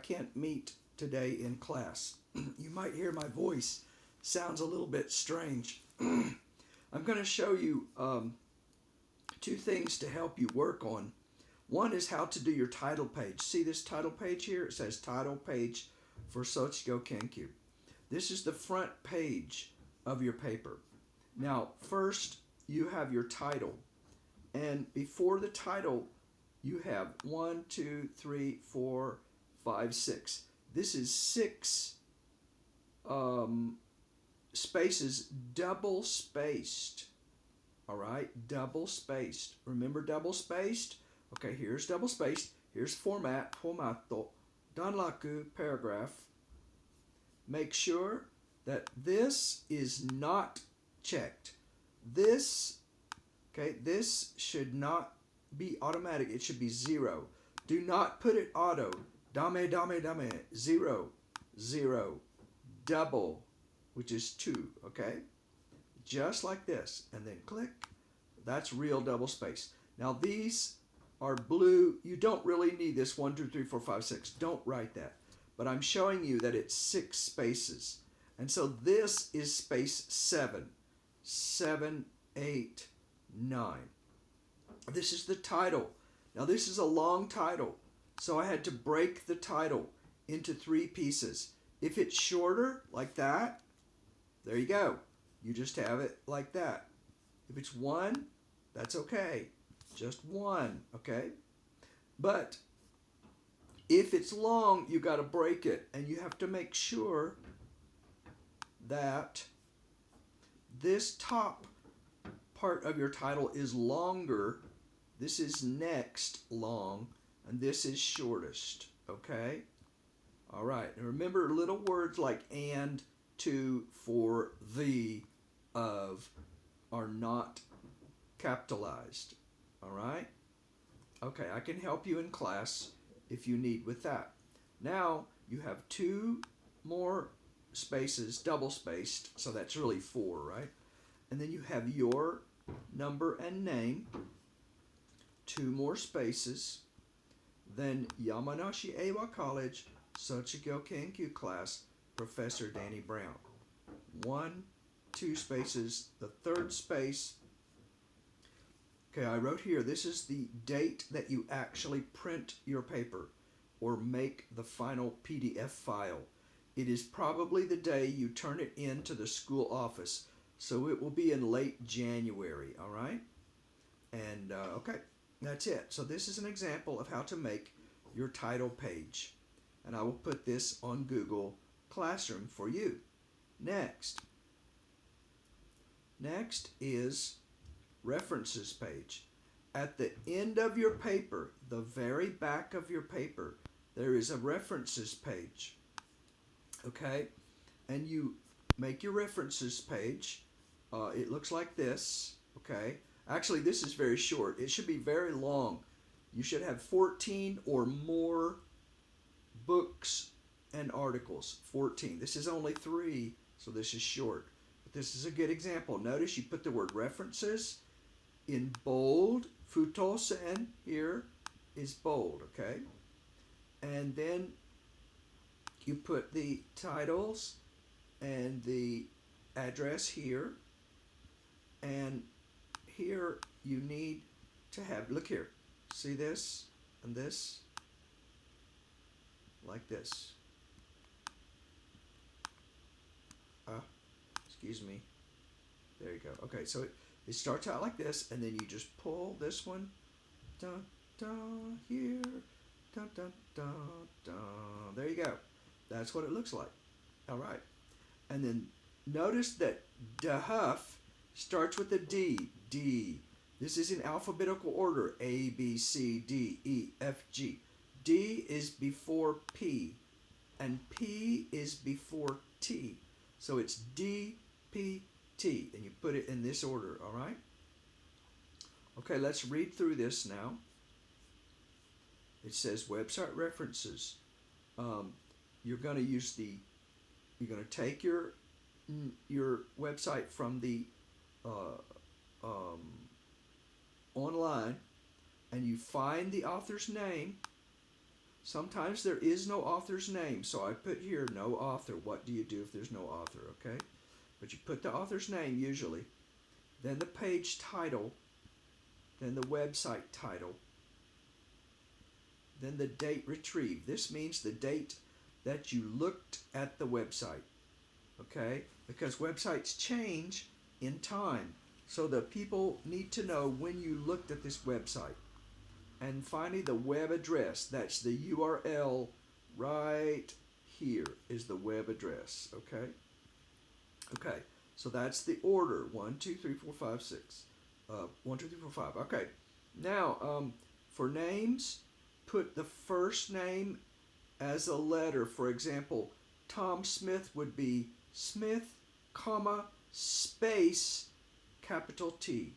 can't meet today in class. You might hear my voice sounds a little bit strange. I'm going to show you two things to help you work on. One is how to do your title page. See this title page here? It says title page for Sotsugyou Kenkyu. This is the front page of your paper. Now, first you have your title. And before the title, you have 1, 2, 3, 4, 5, 6. This is 6 spaces, double spaced. All right, double spaced. Remember double spaced? Okay, here's double spaced. Here's formato, danlaku, paragraph. Make sure that this is not checked. This should not be automatic. It should be 0. Do not put it auto. Dame, dame, dame. 0, 0. Double, which is 2, okay? Just like this. And then click. That's real double space. Now these are blue. You don't really need this 1, 2, 3, 4, 5, 6. Don't write that. But I'm showing you that it's 6 spaces. And so this is space 7. 7, 8, 9. This is the title. Now this is a long title, so I had to break the title into 3 pieces. If it's shorter, like that, there you go. You just have it like that. If it's 1, that's okay. Just 1, okay? But if it's long, you got to break it, and you have to make sure that this top part of your title is longer. This is next long, and this is shortest, okay? All right, and remember little words like and, to, for, the, of are not capitalized, all right? Okay, I can help you in class if you need with that. Now, you have 2 more spaces, double spaced, so that's really 4, right? And then you have your number and name, 2 more spaces, then Yamanashi Eiwa College, Sotsugyou Kenkyu class, Professor Danny Brown. 1, 2 spaces, the 3rd space. Okay, I wrote here, this is the date that you actually print your paper or make the final PDF file. It is probably the day you turn it in to the school office, so it will be in late January, all right? And, okay, that's it. So this is an example of how to make your title page. And I will put this on Google Classroom for you. Next is references page. At the end of your paper, the very back of your paper, there is a references page. Okay? And you make your references page. It looks like this. Okay? Actually, this is very short. It should be very long. You should have 14 or more books and articles. 14. This is only 3, so this is short. But this is a good example. Notice you put the word references in bold. Futosen here is bold, okay? And then you put the titles and the address here. And here you need to have, look here, see this and this? Like this. Excuse me. There you go. Okay, so it starts out like this, and then you just pull this one, dun, dun, here, dun, dun, dun, dun. There you go. That's what it looks like. All right. And then notice that DHUF starts with a D. D. This is in alphabetical order. A, B, C, D, E, F, G. D is before P, and P is before T. So it's D, P, T, and you put it in this order, all right? Okay, let's read through this now. It says website references. You're going to take your website from the online, and you find the author's name. Sometimes there is no author's name, so I put here no author. What do you do if there's no author, okay? But you put the author's name usually, then the page title, then the website title, then the date retrieved. This means the date that you looked at the website, okay? Because websites change in time, so the people need to know when you looked at this website. And finally, the web address. That's the URL right here is the web address, okay? Okay, so that's the order. 1, 2, 3, 4, 5, 6. 1, 2, 3, 4, 5. Okay, now for names, put the first name as a letter. For example, Tom Smith would be Smith, comma, space, capital T,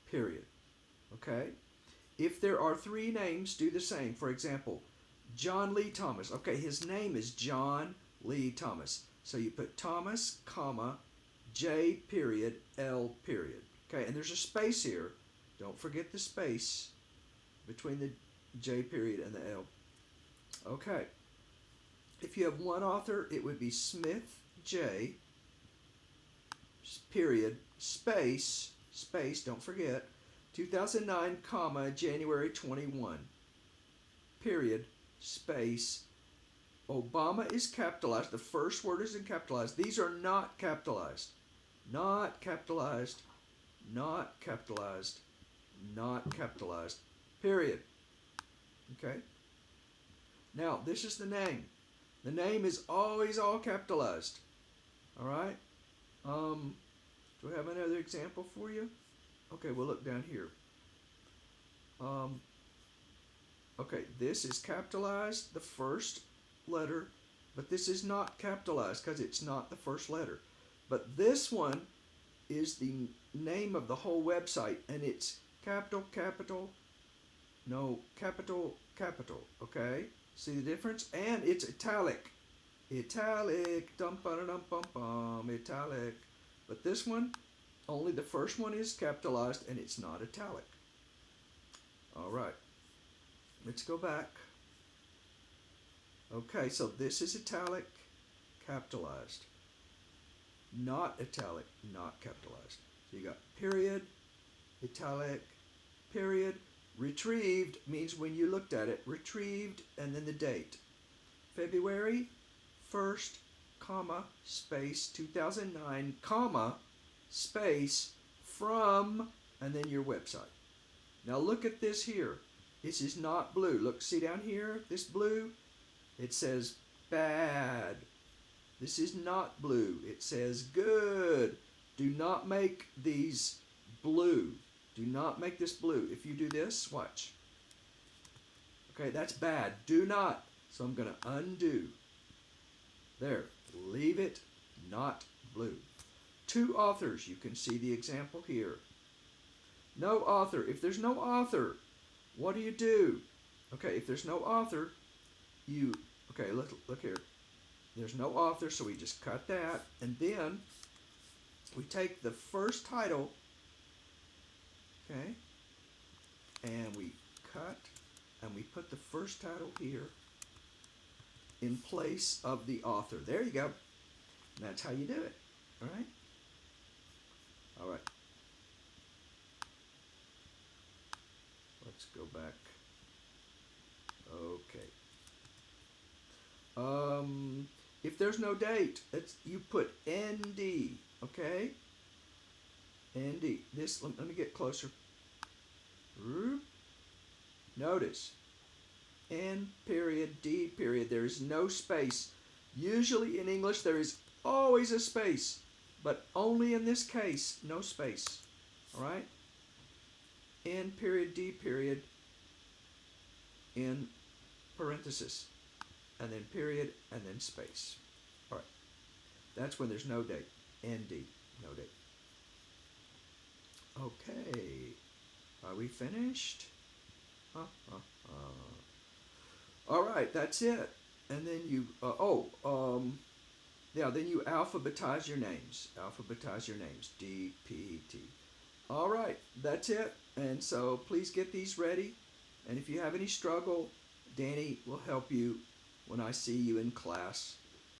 period. Okay? If there are 3 names, do the same. For example, John Lee Thomas. Okay, his name is John Lee Thomas. So you put Thomas, comma, J period, L period. Okay, and there's a space here. Don't forget the space between the J period and the L. Okay. If you have one author, it would be Smith J period, space, don't forget, 2009, comma, January 21, period, space. Obama is capitalized. The first word is in capitalized. These are not capitalized. Not capitalized. Not capitalized. Not capitalized. Period. Okay? Now, this is the name. The name is always all capitalized. All right? Do I have another example for you? Okay, we'll look down here. Okay, this is capitalized, the first letter, but this is not capitalized because it's not the first letter. But this one is the name of the whole website, and it's capital, okay? See the difference? And it's italic. Italic, dum-ba-da-dum-bum-bum, italic. But this one, only the first one is capitalized, and it's not italic. All right. Let's go back. Okay, so this is italic, capitalized. Not italic, not capitalized. So you got period, italic, period. Retrieved means when you looked at it. Retrieved, and then the date. February 1st, comma, space, 2009, comma, space, from, and then your website. Now look at this here. This is not blue. Look, see down here, this blue? It says bad. This is not blue. It says good. Do not make these blue. Do not make this blue. If you do this, watch. Okay, that's bad. Do not. So I'm going to undo. There. Leave it not blue. 2 authors. You can see the example here. No author. If there's no author, what do you do? Okay, if there's no author, okay, look here. There's no author, so we just cut that. And then we take the first title, okay, and we cut, and we put the first title here in place of the author. There you go. And that's how you do it. All right? All right. Let's go back. Okay. If there's no date, you put ND, okay? ND. This, let me get closer. Notice. N period, D period. There is no space. Usually in English there is always a space, but only in this case, no space. All right? N period, D period, in parenthesis, and then period, and then space. All right. That's when there's no date. ND, no date. Okay. Are we finished? All right, that's it. And then you, then you alphabetize your names. Alphabetize your names. D, P, T. All right, that's it. And so please get these ready. And if you have any struggle Danny will help you when I see you in class.